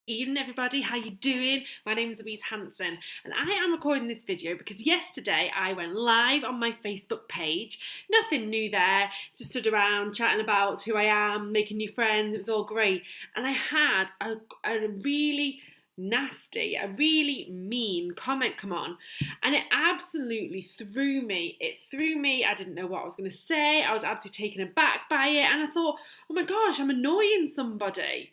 Evening everybody, how you doing? My name is Louise Hanson and I am recording this video because yesterday I went live on my Facebook page. Nothing new there, just stood around chatting about who I am, making new friends, it was all great. And I had a really nasty, a really mean comment come on, and it absolutely threw me. It threw me. I didn't know what I was going to say. I was absolutely taken aback by it and I thought, oh my gosh, I'm annoying somebody.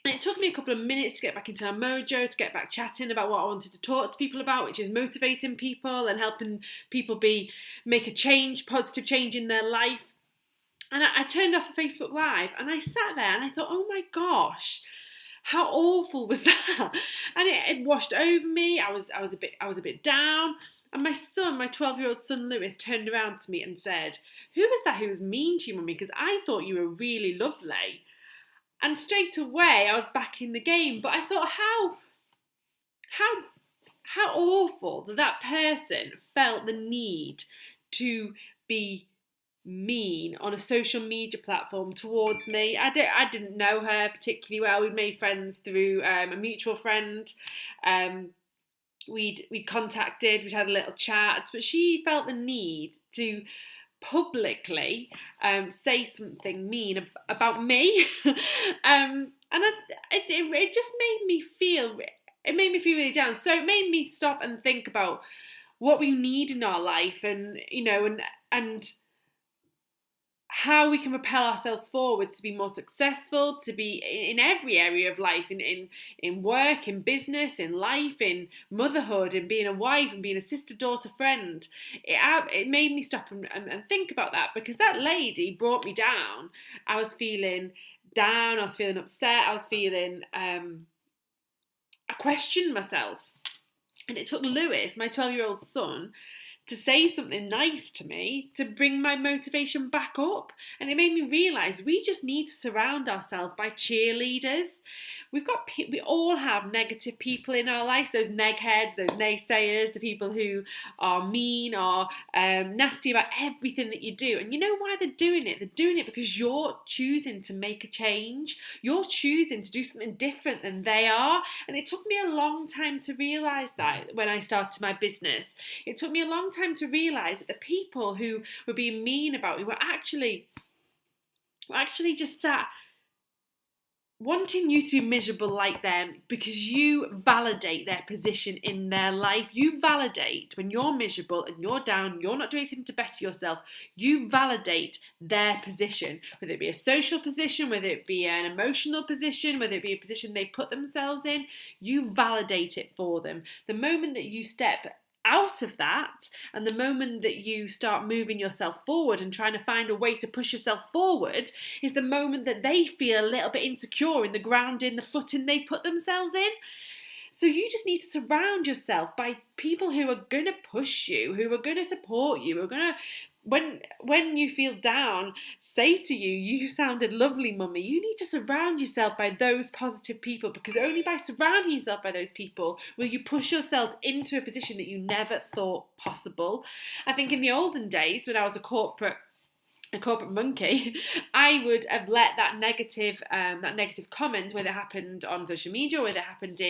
And it took me a couple of minutes to get back into a mojo, to get back chatting about what I wanted to talk to people about, which is motivating people and helping people make a change, positive change in their life. And I turned off the Facebook Live and I sat there and I thought, oh my gosh, how awful was that? And it washed over me. I was a bit down. And my son, my 12-year-old son Lewis, turned around to me and said, "Who was that who was mean to you, Mummy? Because I thought you were really lovely." And straight away, I was back in the game. But I thought, how awful that person felt the need to be mean on a social media platform towards me. I didn't know her particularly well. We'd made friends through a mutual friend. We'd contacted. We'd had a little chat, but she felt the need to publicly say something mean about me, and it just made me feel. It made me feel really down. So it made me stop and think about what we need in our life, and and how we can propel ourselves forward to be more successful, to be in every area of life, in work, in business, in life, in motherhood, in being a wife, and being a sister, daughter, friend. It made me stop and think about that, because that lady brought me down. I was feeling down, I was feeling upset, I was feeling, I questioned myself. And it took Lewis, my 12-year-old son, to say something nice to me to bring my motivation back up. And it made me realise we just need to surround ourselves by cheerleaders. We all have negative people in our lives, those negheads, those naysayers, the people who are mean or nasty about everything that you do. And you know why they're doing it? They're doing it because you're choosing to make a change. You're choosing to do something different than they are. And it took me a long time to realise that when I started my business. It took me a long time to realise that the people who were being mean about me were actually just sat wanting you to be miserable like them, because you validate their position in their life. You validate when you're miserable and you're down, you're not doing anything to better yourself. You validate their position, whether it be a social position, whether it be an emotional position, whether it be a position they put themselves in. You validate it for them. The moment that you step out of that, and the moment that you start moving yourself forward and trying to find a way to push yourself forward, is the moment that they feel a little bit insecure in the grounding, the footing they put themselves in. So you just need to surround yourself by people who are going to push you, who are going to support you, who are going to, when you feel down, say to you, "You sounded lovely, Mummy." You need to surround yourself by those positive people, because only by surrounding yourself by those people will you push yourselves into a position that you never thought possible. I think in the olden days, when I was a corporate monkey, I would have let that negative comment, whether it happened on social media, whether it happened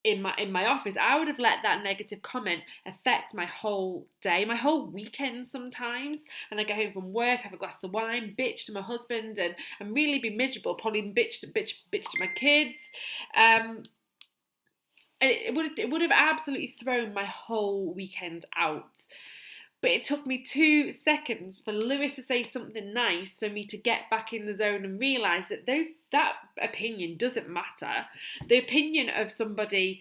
in my office, I would have let that negative comment affect my whole day, my whole weekend sometimes. And I go home from work, have a glass of wine, bitch to my husband, and really be miserable, probably bitch to my kids. And it would have absolutely thrown my whole weekend out. But it took me 2 seconds for Lewis to say something nice for me to get back in the zone and realise that that opinion doesn't matter. The opinion of somebody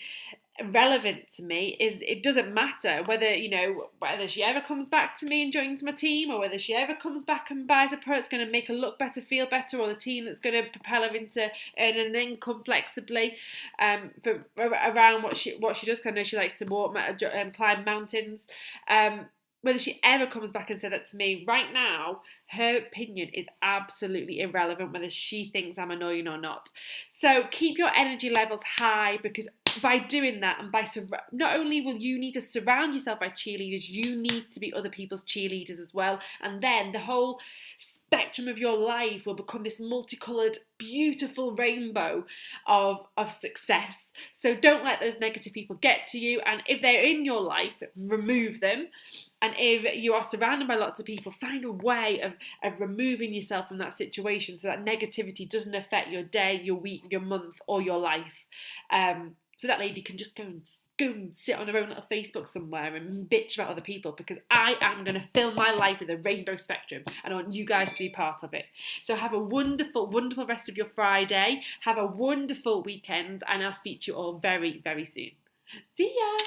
relevant to me it doesn't matter whether she ever comes back to me and joins my team, or whether she ever comes back and buys a product that's going to make her look better, feel better, or the team that's going to propel her into earning an income flexibly around what she does. I know she likes to walk, climb mountains. Whether she ever comes back and said that to me, right now, her opinion is absolutely irrelevant, whether she thinks I'm annoying or not. So keep your energy levels high, because by doing that, and by not only will you need to surround yourself by cheerleaders, you need to be other people's cheerleaders as well. And then the whole spectrum of your life will become this multicolored, beautiful rainbow of success. So don't let those negative people get to you. And if they're in your life, remove them. And if you are surrounded by lots of people, find a way of removing yourself from that situation so that negativity doesn't affect your day, your week, your month, or your life. So that lady can just go and sit on her own little Facebook somewhere and bitch about other people, because I am going to fill my life with a rainbow spectrum and I want you guys to be part of it. So have a wonderful, wonderful rest of your Friday. Have a wonderful weekend, and I'll speak to you all very, very soon. See ya!